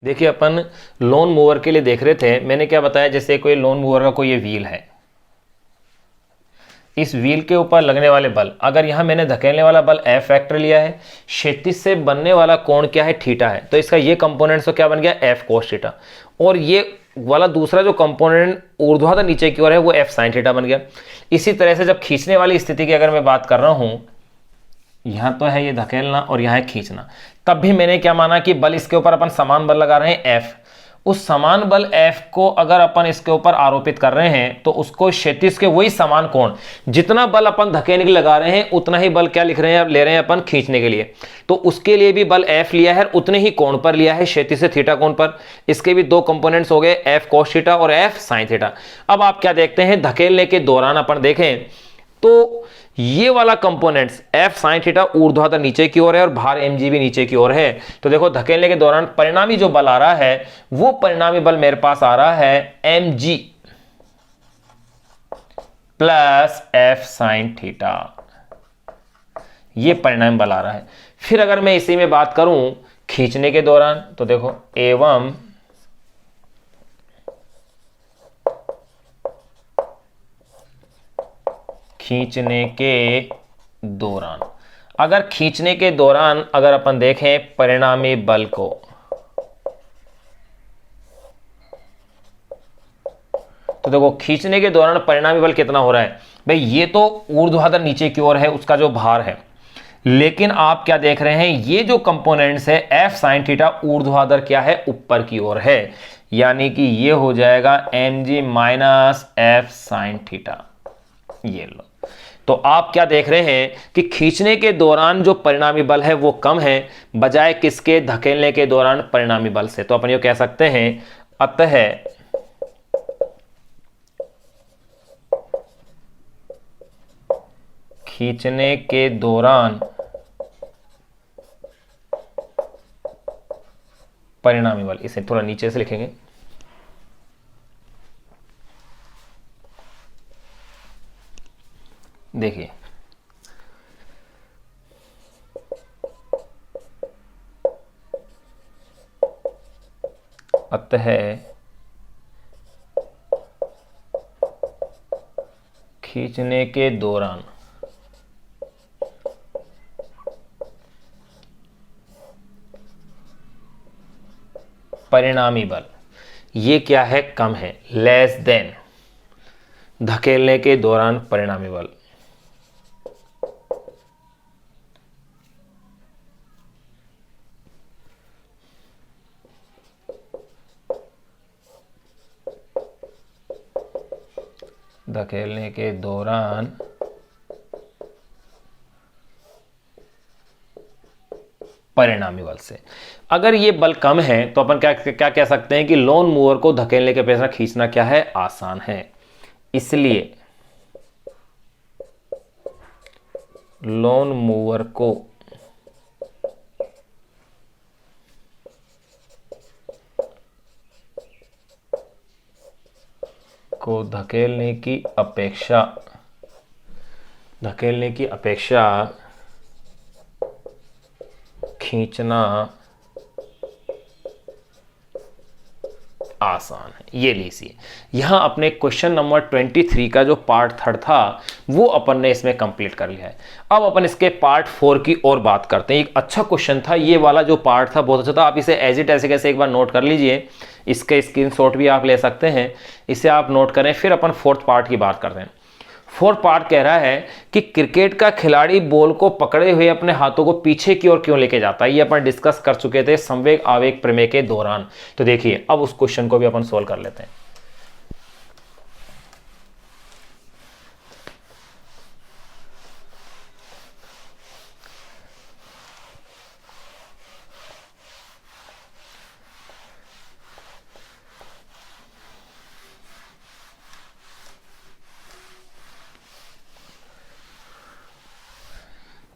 देखिए अपन loan mover के लिए देख रहे थे। मैंने क्या बताया, जैसे कोई लोन मूवर का कोई ये व्हील है, इस व्हील के ऊपर लगने वाले बल, अगर यहां मैंने धकेलने वाला बल एफ फैक्टर लिया है, क्षैतिज से बनने वाला कोण क्या है, थीटा है, तो इसका ये कंपोनेंट तो क्या बन गया, एफ कोस थीटा। और ये वाला दूसरा जो कंपोनेंट ऊर्ध्वाधर नीचे की ओर है वो एफ साइन थीटा बन गया। इसी तरह से जब खींचने वाली स्थिति की अगर मैं बात कर रहा हूं, यहां तो है ये धकेलना और यहां है खींचना, तब भी मैंने क्या माना कि बल इसके ऊपर अपन समान बल लगा रहे हैं एफ। उस समान बल एफ को अगर अपन इसके ऊपर आरोपित कर रहे हैं तो उसको क्षैतिज के वही समान कोण, जितना बल अपन धकेलने के लिए लगा रहे हैं उतना ही बल क्या लिख रहे हैं, ले रहे हैं अपन खींचने के लिए। तो उसके लिए भी बल एफ लिया है, उतने ही कोण पर लिया है, क्षैतिज से थीटा कोण पर। इसके भी दो कंपोनेंट्स हो गए, एफ कोस थीटा और एफ साइन थीटा। अब आप क्या देखते हैं, धकेलने के दौरान अपन देखें तो ये वाला कंपोनेंट्स एफ साइन थीटा ऊर्ध्वाधर नीचे की ओर है और भार mg भी नीचे की ओर है। तो देखो धकेलने के दौरान परिणामी जो बल आ रहा है वो परिणामी बल मेरे पास आ रहा है mg plus F sine theta, ये परिणामी बल आ रहा है। फिर अगर मैं इसी में बात करूं खींचने के दौरान, तो देखो एवं खींचने के दौरान, अगर खींचने के दौरान अगर अपन देखें परिणामी बल को, तो देखो खींचने के दौरान परिणामी बल कितना हो रहा है भाई, ये तो ऊर्ध्वाधर नीचे की ओर है उसका जो भार है, लेकिन आप क्या देख रहे हैं, ये जो कंपोनेंट्स है एफ साइन थीटा ऊर्ध्वाधर क्या है, ऊपर की ओर है, यानी कि ये हो जाएगा mg minus F sine theta. ये लो, तो आप क्या देख रहे हैं कि खींचने के दौरान जो परिणामी बल है वो कम है बजाय किसके, धकेलने के दौरान परिणामी बल से। तो अपन ये कह सकते हैं अतः खींचने के दौरान परिणामी बल, इसे थोड़ा नीचे से लिखेंगे, देखिए अतः खींचने के दौरान परिणामी बल ये क्या है, कम है, लेस देन धकेलने के दौरान परिणामी बल। धकेलने के दौरान परिणामी बल से। अगर ये बल कम है तो अपन क्या क्या कह सकते हैं कि लोन मूवर को धकेलने के अपेक्षा खींचना क्या है, आसान है। इसलिए लोन मूवर को धकेलने की अपेक्षा खींचना आसान है, ये लीजिए। यहां अपने क्वेश्चन नंबर 23 का जो पार्ट 3 था वो अपन ने इसमें कंप्लीट कर लिया है। अब अपन इसके पार्ट 4 की और बात करते हैं। एक अच्छा क्वेश्चन था ये वाला, जो पार्ट था बहुत अच्छा था। आप इसे एज इट ऐसे कैसे एक बार नोट कर लीजिए, इसके स्क्रीनशॉट भी आप ले सकते हैं, इसे आप नोट करें। फिर अपन 4th पार्ट की बात करते हैं। 4th पार्ट कह रहा है कि क्रिकेट का खिलाड़ी बॉल को पकड़े हुए अपने हाथों को पीछे की ओर क्यों लेके जाता है। ये अपन डिस्कस कर चुके थे संवेग आवेग प्रमेय के दौरान। तो देखिए अब उस क्वेश्चन को भी अपन सोल्व कर लेते हैं।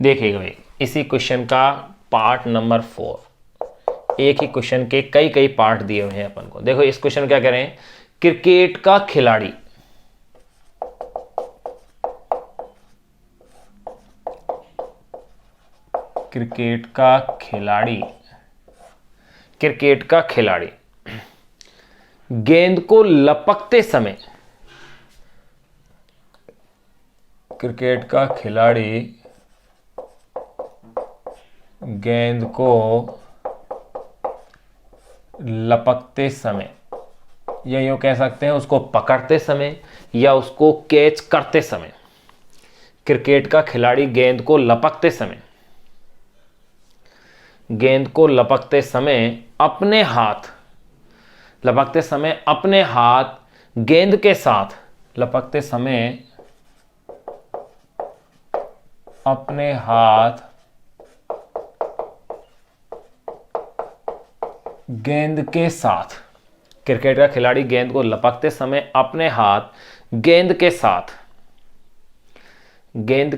देखिएगा भाई, इसी क्वेश्चन का पार्ट नंबर 4, एक ही क्वेश्चन के कई कई पार्ट दिए हुए हैं अपन को। देखो इस क्वेश्चन क्या कह रहे हैं, क्रिकेट का खिलाड़ी क्रिकेट का खिलाड़ी गेंद को लपकते समय, क्रिकेट का खिलाड़ी गेंद को लपकते समय, या यूं कह सकते हैं उसको पकड़ते समय या उसको कैच करते समय, क्रिकेट का खिलाड़ी गेंद को लपकते समय, गेंद को लपकते समय अपने हाथ, लपकते समय अपने हाथ गेंद के साथ, लपकते समय अपने हाथ गेंद के साथ, क्रिकेट का खिलाड़ी गेंद को लपकते समय अपने हाथ गेंद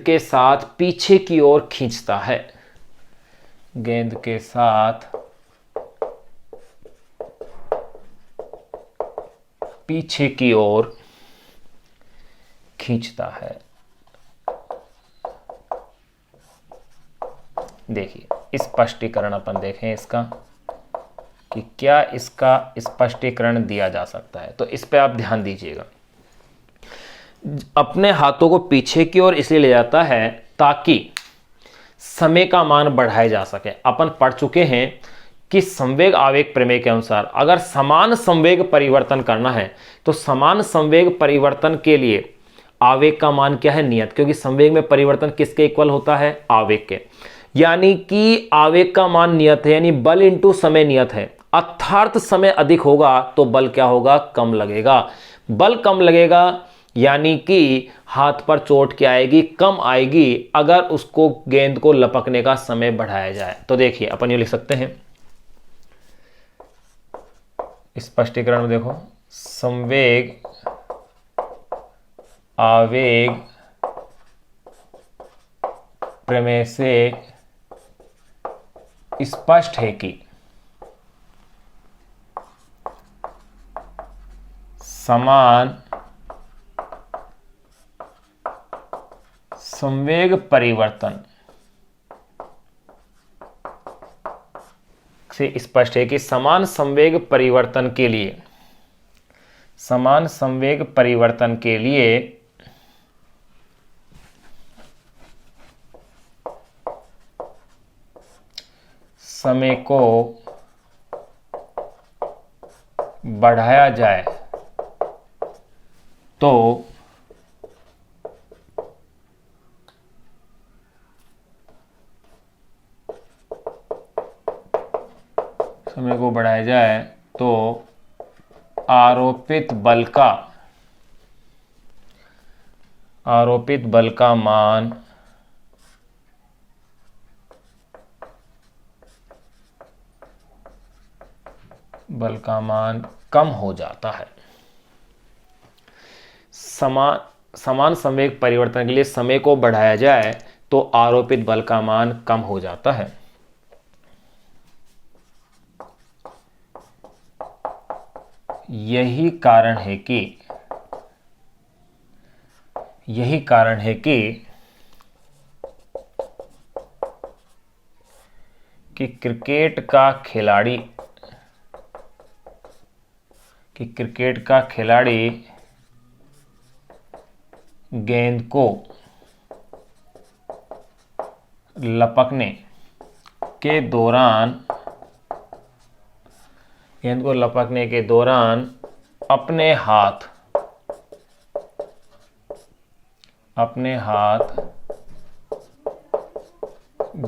के साथ पीछे की ओर खींचता है, गेंद के साथ पीछे की ओर खींचता है। देखिए स्पष्टीकरण अपन देखें इसका कि क्या इसका स्पष्टीकरण दिया जा सकता है, तो इस पे आप ध्यान दीजिएगा। अपने हाथों को पीछे की ओर इसलिए ले जाता है ताकि समय का मान बढ़ाया जा सके। अपन पढ़ चुके हैं कि संवेग आवेग प्रमेय के अनुसार अगर समान संवेग परिवर्तन करना है तो समान संवेग परिवर्तन के लिए आवेग का मान क्या है, नियत, क्योंकि संवेग में परिवर्तन किसके इक्वल होता है, आवेग के। यानी कि आवेग का मान नियत है, यानी बल इंटू समय नियत है, अर्थात समय अधिक होगा तो बल क्या होगा, कम लगेगा। बल कम लगेगा यानी कि हाथ पर चोट क्या आएगी, कम आएगी अगर उसको गेंद को लपकने का समय बढ़ाया जाए। तो देखिए अपन ये लिख सकते हैं स्पष्टीकरण में, देखो संवेग आवेग प्रमेय से स्पष्ट है कि समान संवेग परिवर्तन से स्पष्ट है कि समान संवेग परिवर्तन के लिए, समान संवेग परिवर्तन के लिए समय को बढ़ाया जाए तो समय को बढ़ाया जाए तो आरोपित बल का मान कम हो जाता है। समान संवेग परिवर्तन के लिए समय को बढ़ाया जाए तो आरोपित बल का मान कम हो जाता है। यही कारण है कि क्रिकेट का खिलाड़ी गेंद को लपकने के दौरान अपने हाथ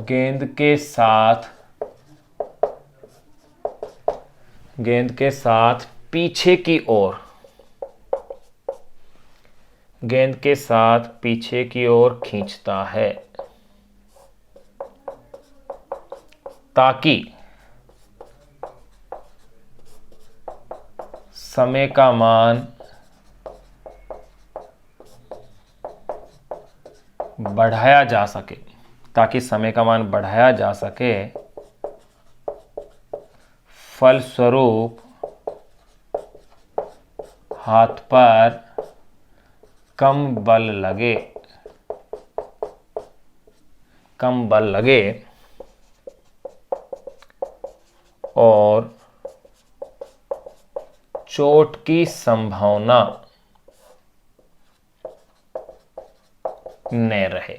गेंद के साथ पीछे की ओर खींचता है ताकि समय का मान बढ़ाया जा सके, फलस्वरूप हाथ पर कम बल और चोट की संभावना न रहे।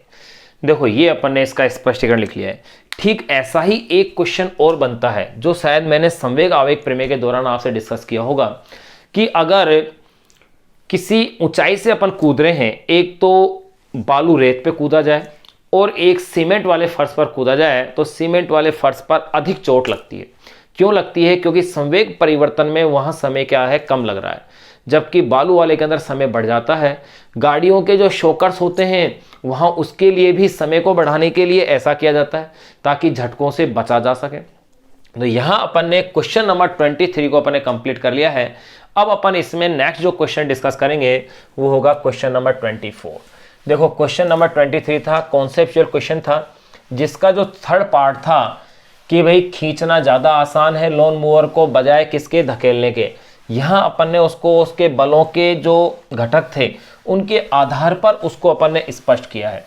देखो ये अपन ने इसका स्पष्टीकरण लिख लिया है। ठीक ऐसा ही एक क्वेश्चन और बनता है जो शायद मैंने संवेग आवेग प्रमेय के दौरान आपसे डिस्कस किया होगा कि अगर किसी ऊंचाई से अपन कूद रहे हैं, एक तो बालू रेत पे कूदा जाए और एक सीमेंट वाले फर्श पर कूदा जाए, तो सीमेंट वाले फर्श पर अधिक चोट लगती है। क्यों लगती है? क्योंकि संवेग परिवर्तन में वहां समय क्या है, कम लग रहा है, जबकि बालू वाले के अंदर समय बढ़ जाता है। गाड़ियों के जो शॉकर्स होते हैं वहां उसके लिए भी समय को बढ़ाने के लिए ऐसा किया जाता है ताकि झटकों से बचा जा सके। तो यहां अपन ने क्वेश्चन नंबर 23 को अपन ने कंप्लीट कर लिया है। अब अपन इसमें नेक्स्ट जो क्वेश्चन डिस्कस करेंगे वो होगा क्वेश्चन नंबर 24। देखो क्वेश्चन नंबर 23 था, कॉन्सेप्चुअल क्वेश्चन था, जिसका जो थर्ड पार्ट था कि भाई खींचना ज़्यादा आसान है लॉन मूवर को बजाय किसके, धकेलने के। यहाँ अपन ने उसको उसके बलों के जो घटक थे उनके आधार पर उसको अपन ने स्पष्ट किया है।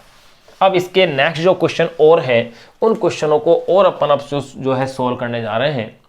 अब इसके नेक्स्ट जो क्वेश्चन और है उन क्वेश्चनों को और अपन अब जो है सोल्व करने जा रहे हैं।